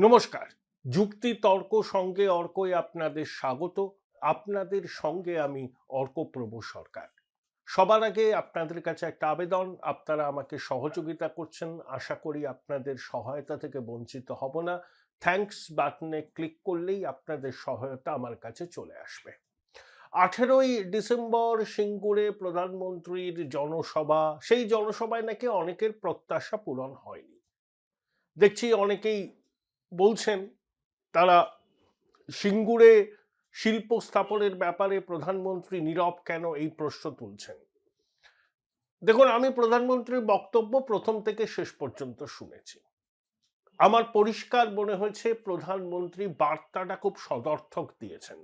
নমস্কার। যুক্তি তর্ক সঙ্গে অর্কই আপনাদের স্বাগত। আপনাদের সঙ্গে আমি অর্কপ্রভ সরকার। সবার আগে আপনাদের কাছে একটা আবেদন, আপনারা আমাকে সহযোগিতা করছেন। আশা করি আপনাদের সহায়তা থেকে বঞ্চিত হব না। থ্যাঙ্কস বাটনে ক্লিক করলেই আপনাদের সহায়তা আমার কাছে চলে আসবে। 18ই ডিসেম্বর সিঙ্গুরে প্রধানমন্ত্রীর জনসভা, সেই জনসভায় নাকি অনেকের প্রত্যাশা পূরণ হয়নি। দেখছি অনেকেই বলছেন তারা সিঙ্গুরে শিল্প স্থাপনের ব্যাপারে প্রধানমন্ত্রী নীরব কেন, এই প্রশ্ন তুলছেন। দেখুন, আমি প্রধানমন্ত্রীর বক্তব্য প্রথম থেকে শেষ পর্যন্ত শুনেছি। আমার পরিষ্কার মনে হয়েছে প্রধানমন্ত্রী বার্তাটা খুব সদর্থক দিয়েছেন।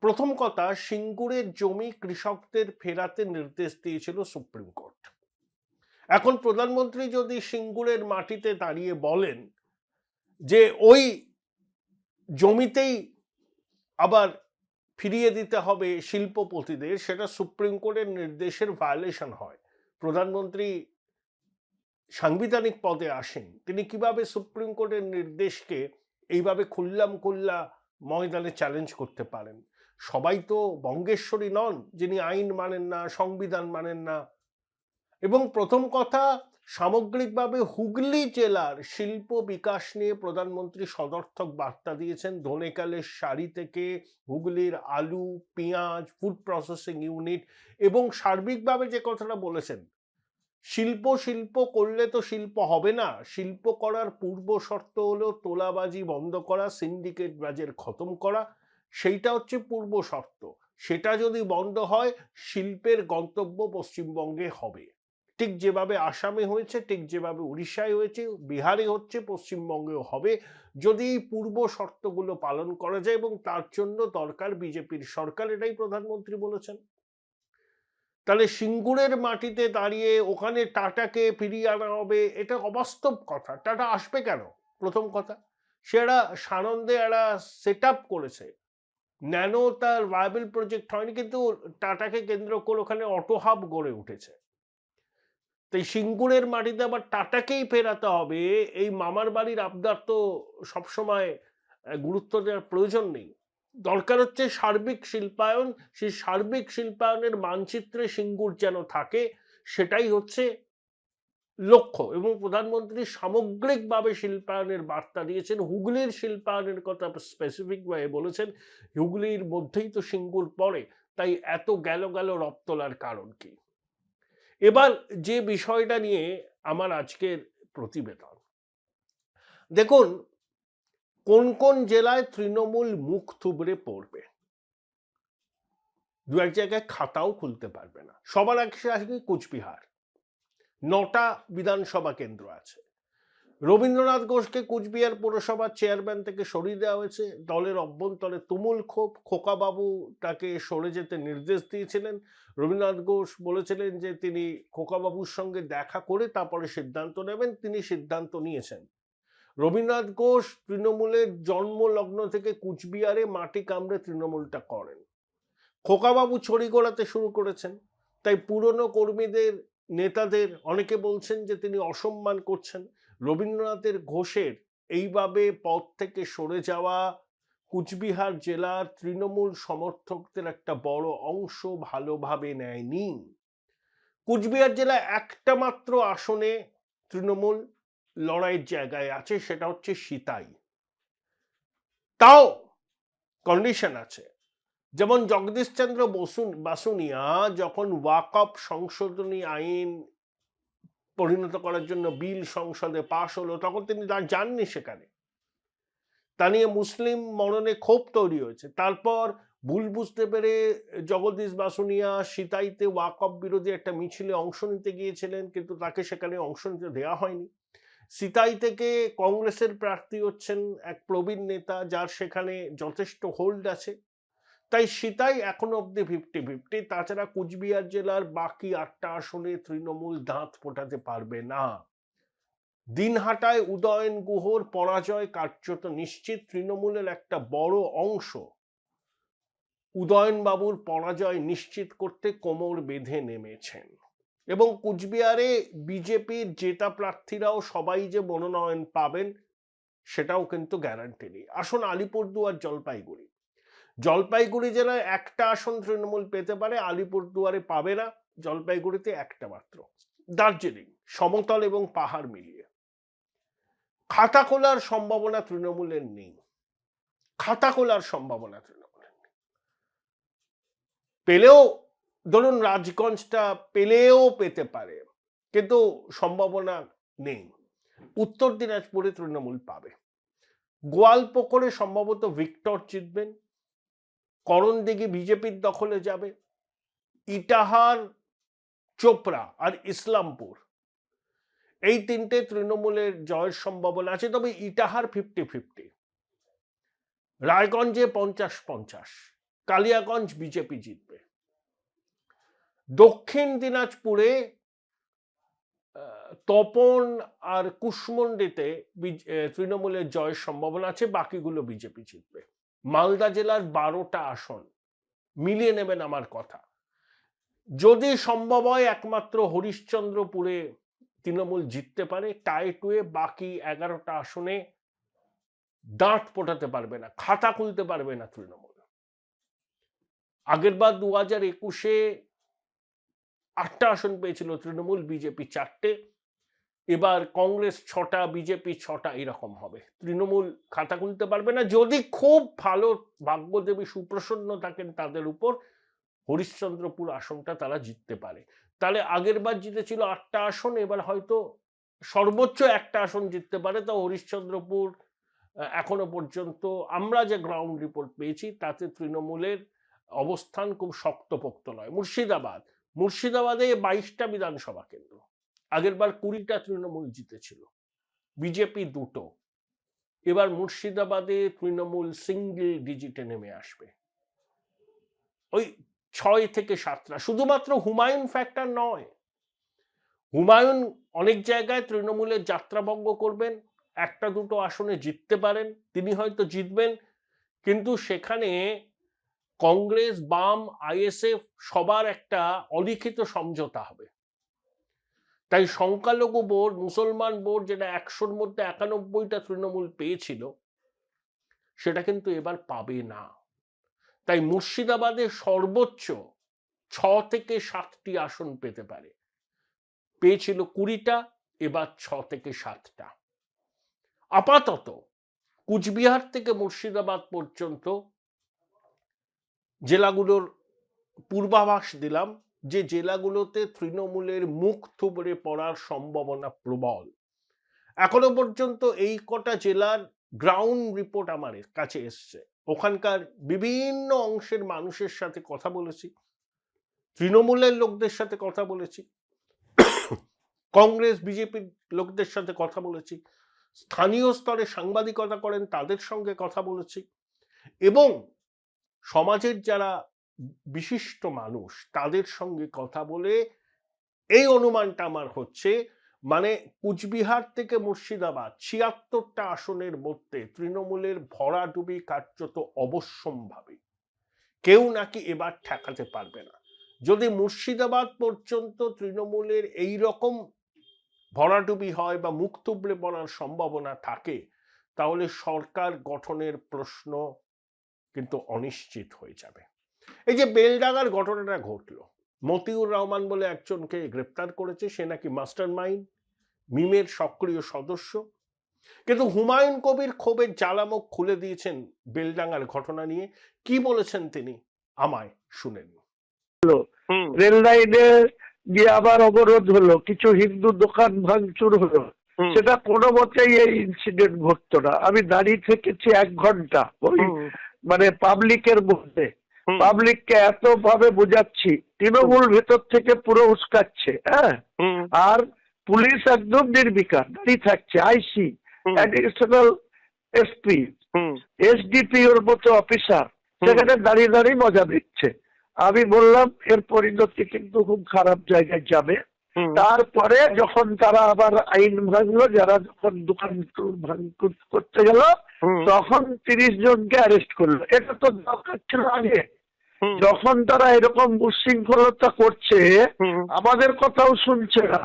প্রথম কথা, সিঙ্গুরের জমি কৃষকদের ফেরাতে নির্দেশ দিয়েছিল সুপ্রিম কোর্ট। এখন প্রধানমন্ত্রী যদি সিঙ্গুরের মাটিতে দাঁড়িয়ে বলেন যে ওই জমিতেই আবার ফিরিয়ে দিতে হবে শিল্পপতিদের, সেটা সুপ্রিম কোর্টের নির্দেশের ভায়োলেশন হয়। প্রধানমন্ত্রী সাংবিধানিক পদে আসেন, তিনি কিভাবে সুপ্রিম কোর্টের নির্দেশকে এইভাবে খুল্লাম খুল্লা ময়দানে চ্যালেঞ্জ করতে পারেন? সবাই তো বঙ্গেশ্বরী নন যিনি আইন মানেন না, সংবিধান মানেন না। এবং প্রথম কথা, সামগ্রিকভাবে হুগলি জেলার শিল্প বিকাশ নিয়ে প্রধানমন্ত্রী সদর্থক বার্তা দিয়েছেন। ধনেকালের শাড়ি থেকে হুগলির আলু, পেঁয়াজ, ফুড প্রসেসিং ইউনিট, এবং সার্বিকভাবে যে কথাটা বলেছেন, শিল্প শিল্প করলে তো শিল্প হবে না, শিল্প করার পূর্ব শর্ত হলো তোলাবাজি বন্ধ করা, সিন্ডিকেট বাজের খতম করা, সেইটা হচ্ছে পূর্ব শর্ত। সেটা যদি বন্ধ হয়, শিল্পের গন্তব্য পশ্চিমবঙ্গে হবে। ঠিক যেভাবে আসামে হয়েছে, ঠিক যেভাবে উড়িষ্যায় হয়েছে, বিহারে হচ্ছে, পশ্চিমবঙ্গেও হবে, যদি এই পূর্ব শর্তগুলো পালন করা যায়। এবং তার জন্য দরকার বিজেপির সরকার, এটাই প্রধানমন্ত্রী বলেছেন। তাহলে সিঙ্গুরের মাটিতে দাঁড়িয়ে ওখানে টাটাকে ফিরিয়ে আনা হবে, এটা অবাস্তব কথা। টাটা আসবে কেন? প্রথম কথা, সেটা সানন্দে একটা সেট আপ করেছে। ন্যানো তার ভায়াবল প্রজেক্ট হয়নি, কিন্তু টাটাকে কেন্দ্র করে ওখানে অটো হাব গড়ে উঠেছে। তাই সিঙ্গুরের মাটিতে আবার টাটাকেই ফেরাতে হবে, এই মামার বাড়ির আবদার তো সবসময় গুরুত্ব দেওয়ার প্রয়োজন নেই। দরকার হচ্ছে সার্বিক শিল্পায়ন। সেই সার্বিক শিল্পায়নের মানচিত্রে সিঙ্গুর যেন থাকে, সেটাই হচ্ছে লক্ষ্য। এবং প্রধানমন্ত্রী সামগ্রিকভাবে শিল্পায়নের বার্তা দিয়েছেন। হুগলির শিল্পায়নের কথা স্পেসিফিকভাবে বলেছেন। হুগলির মধ্যেই তো সিঙ্গুর পড়ে, তাই এত গেল গেল রব তোলার কারণ কি? এবার যে বিষয়টা নিয়ে আমার আজকের প্রতিবেদন, দেখুন, কোন কোন জেলায় তৃণমূল মুখ থুবড়ে পড়বে, দু এক জায়গায় খাতাও খুলতে পারবে না। সবার আগে আসবে কুচবিহার। 9টা বিধানসভা কেন্দ্র আছে। রবীন্দ্রনাথ ঘোষকে কুচবিহার পৌরসভার চেয়ারম্যান থেকে সরিয়ে দেওয়া হয়েছে। দলের অভ্যন্তরে তুমুল ক্ষোভ। খোকাবাবু তাকে সরে যেতে নির্দেশ দিয়েছিলেন। রবীন্দ্রনাথ ঘোষ বলেছিলেন যে তিনি খোকাবাবুর সঙ্গে দেখা করে তারপরে সিদ্ধান্ত নেবেন। তিনি সিদ্ধান্ত নিয়েছেন। রবীন্দ্রনাথ ঘোষ তৃণমূলের জন্মলগ্ন থেকে কুচবিহারে মাটি কামড়ে তৃণমূলটা করেন। খোকাবাবু ছড়ি ঘোরাতে শুরু করেছেন। তাই পুরনো কর্মীদের, নেতাদের অনেকে বলছেন যে তিনি অসম্মান করছেন। রবীন্দ্রনাথের ঘোষের এইভাবে পদ থেকে সরে যাওয়া কুচবিহার জেলার তৃণমূল সমর্থকদের একটা বড় অংশ ভালোভাবে নেয়নি। কুচবিহার জেলায় একটা মাত্র আসনে তৃণমূল লড়াইয়ের জায়গায় আছে, সেটা হচ্ছে সিতাই। তাও কন্ডিশন আছে। যেমন জগদীশচন্দ্র বাসুনিয়া যখন ওয়াকফ সংশোধনী আইন পরিণত করার জন্য বিল সংসদে পাশ হলো, তখন তিনি যাননি সেখানে। তা নিয়ে মুসলিম মননে ক্ষোভ তৈরি হয়েছে। তারপর ভুল বুঝতে পেরে জগদীশ বাসুনিয়া সিতাইতে ওয়াকফ বিরোধী একটা মিছিলে অংশ নিতে গিয়েছিলেন, কিন্তু তাকে সেখানে অংশ নিতে দেওয়া হয়নি। সিতাই থেকে কংগ্রেসের প্রার্থী হচ্ছেন এক প্রবীণ নেতা, যার সেখানে যথেষ্ট হোল্ড আছে। তাই সিতাই এখনো অব্দি 50-50। তাছাড়া কুচবিহার জেলার বাকি 8টা আসনে তৃণমূল দাঁত ফোটাতে পারবে না। দিনহাটায় উদয়ন গুহর পরাজয় কার্যত নিশ্চিত। তৃণমূলের একটা বড় অংশ উদয়নবাবুর পরাজয় নিশ্চিত করতে কোমর বেঁধে নেমেছেন। এবং কুচবিহারে বিজেপির জেতা প্রার্থীরাও সবাই যে মনোনয়ন পাবেন সেটাও কিন্তু গ্যারান্টি নেই। আসুন আলিপুরদুয়ার জলপাইগুড়ি। জলপাইগুড়ি জেলায় একটা আসন তৃণমূল পেতে পারে, আলিপুরদুয়ারে পাবে না, জলপাইগুড়িতে একটা মাত্র। দার্জিলিং সমতল এবং পাহাড় মিলিয়ে খাতা খোলার সম্ভাবনা তৃণমূলের নেই, খাতা খোলার সম্ভাবনা তৃণমূলের নেই। পেলেও ধরুন রাজগঞ্জটা পেলেও পেতে পারে, কিন্তু সম্ভাবনা নেই। উত্তর দিনাজপুরে তৃণমূল পাবে। গোয়ালপুকুরে সম্ভবত ভিক্টর জিতবেন, করণদিঘি বিজেপির দখলে যাবে, ইটাহার, চোপড়া আর ইসলামপুর এই তিনটে তৃণমূলের জয়ের সম্ভাবনা আছে, তবে ইটাহার 50-50, রায়গঞ্জে 50-50, কালিয়াগঞ্জ বিজেপি জিতবে। দক্ষিণ দিনাজপুরে তপন আর কুশমন্ডিতে তৃণমূলের জয়ের সম্ভাবনা আছে, বাকিগুলো বিজেপি জিতবে। মালদা জেলার 12টা আসন মিলিয়ে নেবেন আমার কথা। যদি সম্ভব হয় একমাত্র হরিশ্চন্দ্রপুরে তৃণমূল জিততে পারে, টাই টুয়ে বাকি 11টা আসনে দাঁত পোটাতে পারবে না, খাতা খুলতে পারবে না তৃণমূল। আগের বার 2021-এ 8টা আসন পেয়েছিল তৃণমূল, বিজেপি 4টে, এবার কংগ্রেস 6টা, বিজেপি 6টা, এরকম হবে। তৃণমূল খাতা খুলতে পারবে না। যদি খুব ভালো ভাগ্যদেবী সুপ্রসন্ন থাকেন তাদের উপর, হরিশ্চন্দ্রপুর আসনটা তারা জিততে পারে। তাহলে আগের বার জিতেছিল 8টা আসন, এবার হয়তো সর্বোচ্চ একটা আসন জিততে পারে। তো হরিশ্চন্দ্রপুর এখনো পর্যন্ত আমরা যে গ্রাউন্ড রিপোর্ট পেয়েছি তাতে তৃণমূলের অবস্থান খুব শক্তপোক্ত নয়। মুর্শিদাবাদে 22টা বিধানসভা কেন্দ্র, আগের বার 20টা তৃণমূল জিতেছিল, বিজেপি 2টো। এবার মুর্শিদাবাদে তৃণমূল সিঙ্গেল ডিজিটে নেমে আসবে, ওই 6 থেকে 7টা। শুধুমাত্র হুমায়ুন ফ্যাক্টর নয়, হুমায়ুন অনেক জায়গায় তৃণমূলের যাত্রাভঙ্গ করবেন, 1-2টো আসনে জিততে পারেন, তিনি হয়তো জিতবেন, কিন্তু সেখানে কংগ্রেস, বাম, আইএসএফ সবার একটা অলিখিত সমঝোতা হবে। তাই সংখ্যালঘু ভোট, মুসলমান ভোট, যেটা 100-র মধ্যে 91টা তৃণমূল পেয়েছিল, সেটা কিন্তু এবার পাবে না। তাই মুর্শিদাবাদে সর্বোচ্চ 6 থেকে 7টি আসন পেতে পারে, পেয়েছিল 20টা, এবার 6 থেকে 7টা। আপাতত কুচবিহার থেকে মুর্শিদাবাদ পর্যন্ত জেলাগুলোর পূর্বাভাস দিলাম, যে জেলাগুলোতে তৃণমূলের মুখ থুবড়ে পড়ার সম্ভাবনা প্রবল। এখনো পর্যন্ত এই কটা জেলার গ্রাউন্ড রিপোর্ট আমার কাছে এসছে, ওখানকার বিভিন্ন অংশের মানুষের সাথে কথা বলেছি, তৃণমূলের লোকদের সাথে কথা বলেছি, কংগ্রেস বিজেপির লোকদের সাথে কথা বলেছি, স্থানীয় স্তরে সাংবাদিকতা করেন তাদের সঙ্গে কথা বলেছি, এবং সমাজের যারা বিশিষ্ট মানুষ তাদের সঙ্গে কথা বলে এই অনুমানটা আমার হচ্ছে, মানে কুচবিহার থেকে মুর্শিদাবাদ 76টা আসনের মধ্যে তৃণমূলের ভরাডুবি কার্যত অবশ্যম্ভাবী, কেউ নাকি এবার ঠেকাতে পারবে না। যদি মুর্শিদাবাদ পর্যন্ত তৃণমূলের এই রকম ভরাডুবি হয় বা মুখ থুবড়ে পড়ার সম্ভাবনা থাকে, তাহলে সরকার গঠনের প্রশ্ন কিন্তু অনিশ্চিত হয়ে যাবে। এই যে বেলডাঙ্গার ঘটনাটা ঘটলো, মতিউর রহমান বলে একজনকে গ্রেপ্তার করেছে, সে নাকি মাস্টার মাইন্ড, মিমের সক্রিয় সদস্য, কিন্তু হুমায়ুন কবির ক্ষোভের জ্বালামুখ খুলে দিয়েছেন বেলডাঙ্গার ঘটনা নিয়ে। কি বলেছেন তিনি, আমায় শুনেন। রেল লাইনে গিয়ে আবার অবরোধ হলো, কিছু হিন্দু দোকান ভাঙচুর হলো, সেটা কোনো মতেই এই ইনসিডেন্ট ঘটতো না। আমি দাঁড়িয়ে থেকেছি 1 ঘন্টা ওই মানে পাবলিকের মধ্যে, পাবলিককে এত ভাবে বোঝাচ্ছি, তৃণমূল ভেতর থেকে পুরো উস্কাচ্ছে, হ্যাঁ, আর পুলিশ একদম নির্বিকার দাঁড়িয়ে থাকছে, আইসি, অ্যাডিশনাল এসপি, এসডিপি ওর মতো অফিসার সেখানে দাঁড়িয়ে দাঁড়িয়ে মজা দিচ্ছে। আমি বললাম এর পরিণতি কিন্তু খুব খারাপ জায়গায় যাবে। তারপরে যখন তারা আবার আইন ভাঙলো, যারা যখন দোকান ভাঙচুর করতে গেল, তখন 30 জনকে অ্যারেস্ট করলো। এটা তো দরকার ছিল আগে, যখন তারা এরকম উচ্ছৃঙ্খলতা করছে, আমাদের কথাও শুনছে না,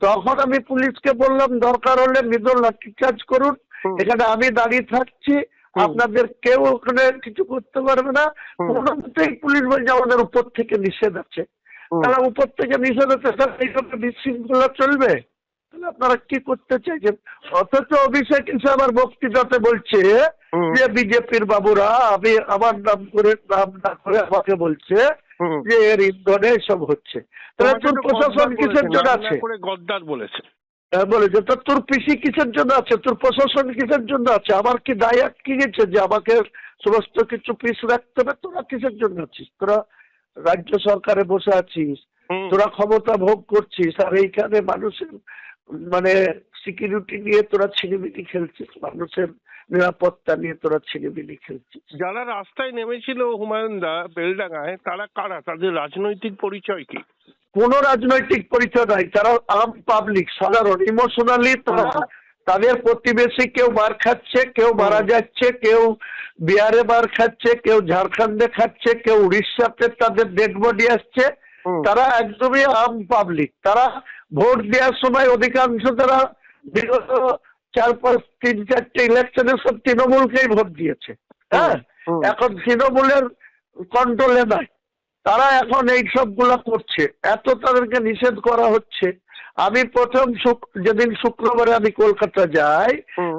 তখন আমি পুলিশকে বললাম দরকার হলে মৃদু লাঠিচার্জ করুন, এখানে আমি দাঁড়িয়ে থাকছি, আপনাদের কেউ ওখানে কিছু করতে পারবে না। কোনো মতেই পুলিশ বলছে আমাদের উপর থেকে নিষেধ আছে। তাহলে উপর থেকে নিষেধ আছে, এইভাবে বিশৃঙ্খলা চলবে? তাহলে আপনারা কি করতে চাইছেন? অথচ অভিষেক এসে আমার বক্তৃতাতে বলছে যে বিজেপির বাবুরা আমি আমার নাম না করে আমাকে বলছে যে এর ইন্ধনে সব হচ্ছে। তাহলে তোর প্রশাসন কিসের জন্য আছে? গদ্দার বলেছে, বলেছে তো তোর পিসি কিসের জন্য আছে, তোর প্রশাসন কিসের জন্য আছে? আমার কি দায় আটকে গেছে যে আমাকে সমস্ত কিছু পিস রাখতে হবে? তোরা কিসের জন্য আছিস? তোরা রাজ্য সরকারে বসে আছিস, তোরা ক্ষমতা ভোগ করছিস, আর এইখানে মানুষের মানে সিকিউরিটি নিয়ে তোরা ছিনিমিনি খেলছিস, মানুষের নিরাপত্তা নিয়ে তোরা ছিনিমিনি খেলছিস। যারা রাস্তায় নেমেছিল হুমায়ুন দা বেলডাঙ্গায়, তারা কারা? তাদের রাজনৈতিক পরিচয় কি? কোনো রাজনৈতিক পরিচয় নাই, তারা আম পাবলিক, সাধারণ। ইমোশনালি তারা তাদের প্রতিবেশী কেউ মার খাচ্ছে, কেউ মারা যাচ্ছে, কেউ বিহারে মার খাচ্ছে, কেউ ঝাড়খণ্ডে খাচ্ছে, কেউ উড়িষ্যাতে তাদের ডেড বডি আসছে। তারা একদমই আম পাবলিক। তারা ভোট দেওয়ার সময় অধিকাংশ তারা বিগত 4-5-3-4টে ইলেকশনে সব তৃণমূলকেই ভোট দিয়েছে। হ্যাঁ, এখন তৃণমূলের কন্ট্রোলে নাই, তারা এখন এই সবগুলা করছে, এত তাদেরকে নিষেধ করা হচ্ছে। আমি প্রথম যেদিন শুক্রবারে আমি কলকাতা যাই,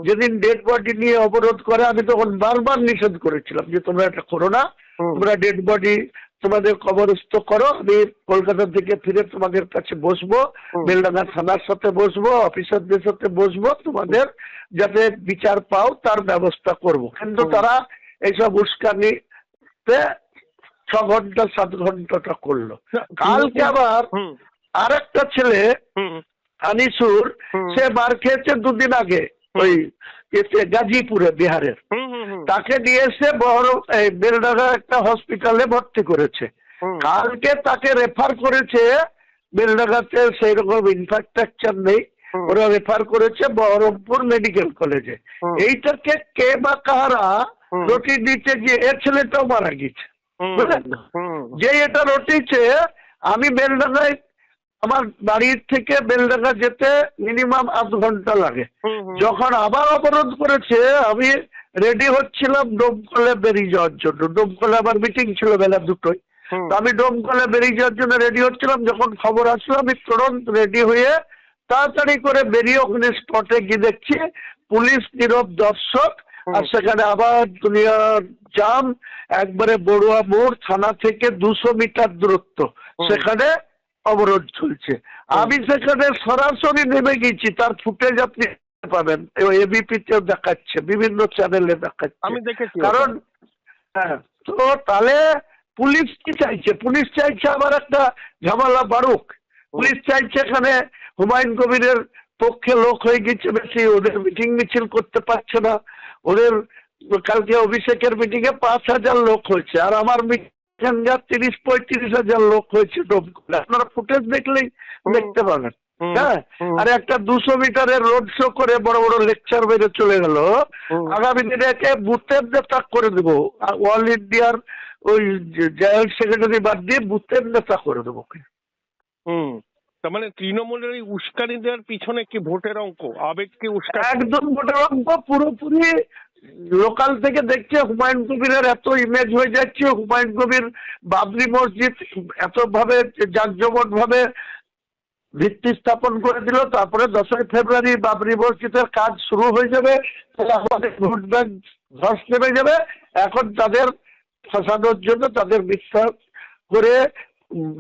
যেদিন ডেড বডি নিয়ে অবরোধ করে, আমি তখন বারবার নিষেধ করেছিলাম যে তোমরা এটা করো না, তোমরা ডেড বডি তোমাদের কবরস্থ করো, আমি কলকাতা থেকে ফিরে তোমাদের কাছে বসবো, বেলডাঙ্গা থানার সাথে বসবো, অফিসারদের সাথে বসবো, তোমাদের যাতে বিচার পাও তার ব্যবস্থা করব। কিন্তু তারা এইসব উস্কানিতে 6 ঘন্টা 7 ঘন্টাটা করলো। কালকে আবার আর একটা ছেলে আনিসুর, সে মার খেয়েছে 2 দিন আগে ওই গাজীপুরে, বিহারের। তাকে নিয়ে এসে বেলডাঙ্গা একটা হসপিটালে ভর্তি করেছে। কালকে তাকে রেফার করেছে বেলডাঙ্গাতে, সেই রকম ইনফ্রাস্ট্রাকচার নেই, ওরা রেফার করেছে বহরমপুর মেডিকেল কলেজে। এইটাকে কে বা কারা রুটি দিতে গিয়ে এ ছেলেটাও মারা গেছে, বুঝলেন না? যে এটা রটিছে, আমি বেলডাঙ্গায় আমার বাড়ির থেকে বেলডাঙ্গা যেতে মিনিমাম 8 ঘন্টা লাগে। যখন আবার অবরোধ করেছে, আমি রেডি হচ্ছিলাম ডোমকলে বেরিয়ে যাওয়ার জন্য। ডোমকলে আমার মিটিং ছিল বেলা 2টোয়, তো আমি ডোমকলে বেরিয়ে যাওয়ার জন্য রেডি হচ্ছিলাম। যখন খবর আসলো, আমি তুরন্ত রেডি হয়ে তাড়াতাড়ি করে বেরিয়ে ওখানে স্পটে গিয়ে দেখছি পুলিশ নীরব দর্শক, আর সেখানে আবার দুনিয়ার জাম। একবারে বড়ুয়া মোড় থানা থেকে 200 মিটার দূরত্ব, সেখানে অবরোধ চলছে। আমি সেখানে সরাসরি নেমে গেছি, তার ফুটেজ আপনি পাবেন, এবিপিতেও দেখাচ্ছে, বিভিন্ন চ্যানেলে দেখাচ্ছে, আমি দেখেছি। কারণ হ্যাঁ, তো তাহলে পুলিশ কি চাইছে? পুলিশ চাইছে আবার একটা ঝামেলা বাড়ুক। পুলিশ চাইছে এখানে হুমায়ুন কবিরের পক্ষে লোক হয়ে গেছে বেশি, ওদের মিটিং মিছিল করতে পারছে না। ওদের কালকে অভিষেকের মিটিং এ 5,000 লোক হয়েছে, আর আমার মিটিং 30-35 হাজার লোক হয়েছে ডোমকলে। আপনারা ফুটেজ দেখলেই দেখতে পাবেন। হ্যাঁ, আর একটা 200 মিটারের রোড শো করে বড় বড় লেকচার বেড়ে চলে গেল। আগামী দিনে একে বুথের নেতা করে দেবো, অল ইন্ডিয়ার ওই জয়েন্ট সেক্রেটারি বাদ দিয়ে বুথের নেতা করে দেবো। তার মানে তৃণমূলের এই উস্কানি দেওয়ার পিছনে কি ভোটের অঙ্ক, আবেগ কি উস্কানি? একদম ভোটের অঙ্ক, পুরোপুরি লোকাল থেকে দেখছে হুমায়ুন কবিরের এত ইমেজ হয়ে যাচ্ছে। হুমায়ুন কবির বাবরি মসজিদ এত ভাবে জাঁকজমক ভাবে ভিত্তি স্থাপন করে দিল, তারপরে 10ই ফেব্রুয়ারি বাবরি মসজিদের কাজ শুরু হয়ে যাবে, তাহলে আমাদের ভোট ব্যাংক ধস নেমে যাবে। এখন তাদের ফাঁসানোর জন্য, তাদের বিশ্বাস করে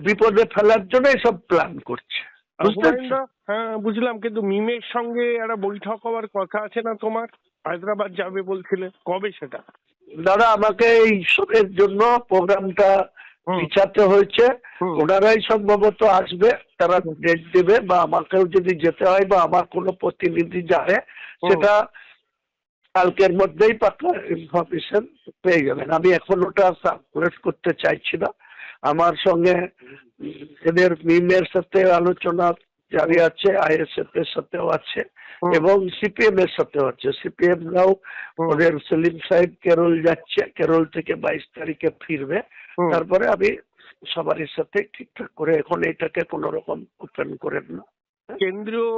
বিপদে ফেলার জন্য এসব প্ল্যান করছে, বুঝতে পারছো? হ্যাঁ, বুঝলাম। কিন্তু মিমের সঙ্গে একটা বৈঠক হওয়ার কথা আছে না তোমার? হায়দ্রাবাদ যাবে বলছিলে, কবে সেটা? দাদা, আমাকে এইসবের জন্য প্রোগ্রামটা পিছাতে হয়েছে। ওনারাই সম্ভবত আসবে, তারা ডেট দেবে, বা আমাকেও যদি যেতে হয় বা আমার কোনো প্রতিনিধি যাবে, সেটা কালকের মধ্যেই পাকা ইনফরমেশন পেয়ে যাবেন। আমি এখন ওটা সার্কুলেট করতে চাইছি না। আমার সঙ্গে এদের মিমের সাথে আলোচনা জারি আছে, আইএসএফ এর সাথেও আছে, এবং সিপিএম এর সাথেও আছে। সিপিএম রাও ওদের সেলিম সাহেব কেরল যাচ্ছে, কেরল থেকে 22 তারিখে ফিরবে। তারপরে আমি সবারই সাথে ঠিকঠাক করে, এখন এটাকে কোন রকম ওপেন করেন না। কেন্দ্রীয়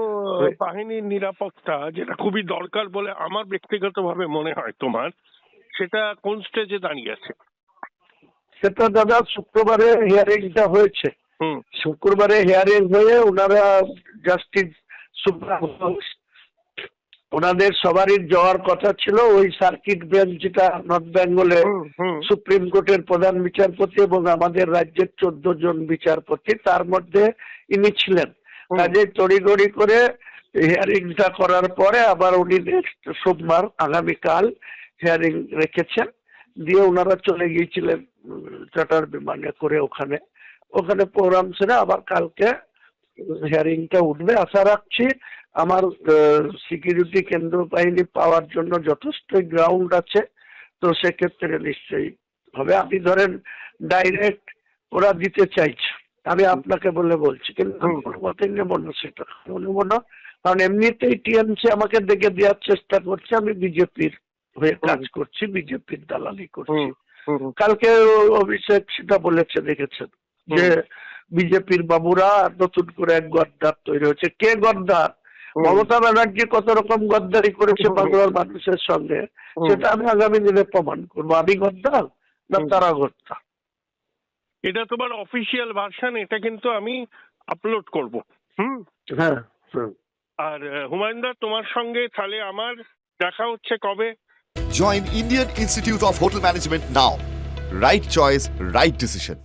বাহিনীর নিরাপত্তা, যেটা খুবই দরকার বলে আমার ব্যক্তিগতভাবে মনে হয়, তোমার সেটা কোন স্টেজে দাঁড়িয়ে আছে? সেটা দাদা শুক্রবারে হিয়ারিংটা হয়েছে। হুম শুক্রবারে হিয়ারিং হয়ে ওনারা জাস্টিস সুপ্রিম ওনাদের সবারই যাওয়ার কথা ছিল ওই সার্কিট বেঞ্চ, যেটা নর্থ বেঙ্গলে সুপ্রিম কোর্টের প্রধান বিচারপতি এবং আমাদের রাজ্যের 14 জন বিচারপতি, তার মধ্যে ইনি ছিলেন। কাজে তড়িঘড়ি করে হিয়ারিংটা করার পরে আবার উনি নেক্সট সোমবার আগামীকাল হিয়ারিং রেখেছেন, দিয়ে ওনারা চলে গিয়েছিলেন চার্টার বিমানে করে ওখানে প্রোগ্রাম সেরে আবার কালকে হিয়ারিংটা উঠবে। আশা রাখছি আমার সিকিউরিটি কেন্দ্র বাহিনী পাওয়ার জন্য যথেষ্ট গ্রাউন্ড আছে, তো সেক্ষেত্রে নিশ্চয়ই হবে। আপনি ধরেন ডাইরেক্ট ওরা দিতে চাইছে, আমি আপনাকে বলছি, কিন্তু কোনো মতেই নেব না সেটা, নেব না। কারণ এমনিতেই টিএমসি আমাকে দেখে দেওয়ার চেষ্টা করছে আমি বিজেপির হয়ে কাজ করছি, বিজেপির দালালি করছি। কালকে অভিষেক সেটা বলেছে, দেখেছেন যে বিজেপির বাবুরা নতুন করে এক গদ্দার তৈরি হয়েছে। কে গদ্দার? মমতা ব্যানার্জি কত রকম গদ্দারি করেছে বাংলার মানুষের সঙ্গে, সেটা আমি আগামী দিনে প্রমাণ করবো। আমি গদ্দার না তারা গদ্দার? এটা তোমার অফিসিয়াল ভার্সন, এটা কিন্তু আমি আপলোড করব। হ্যাঁ। আর হুমায়ুনদা, তোমার সঙ্গে তাহলে আমার দেখা হচ্ছে কবে? Join Indian Institute of Hotel Management now. Right choice, right decision.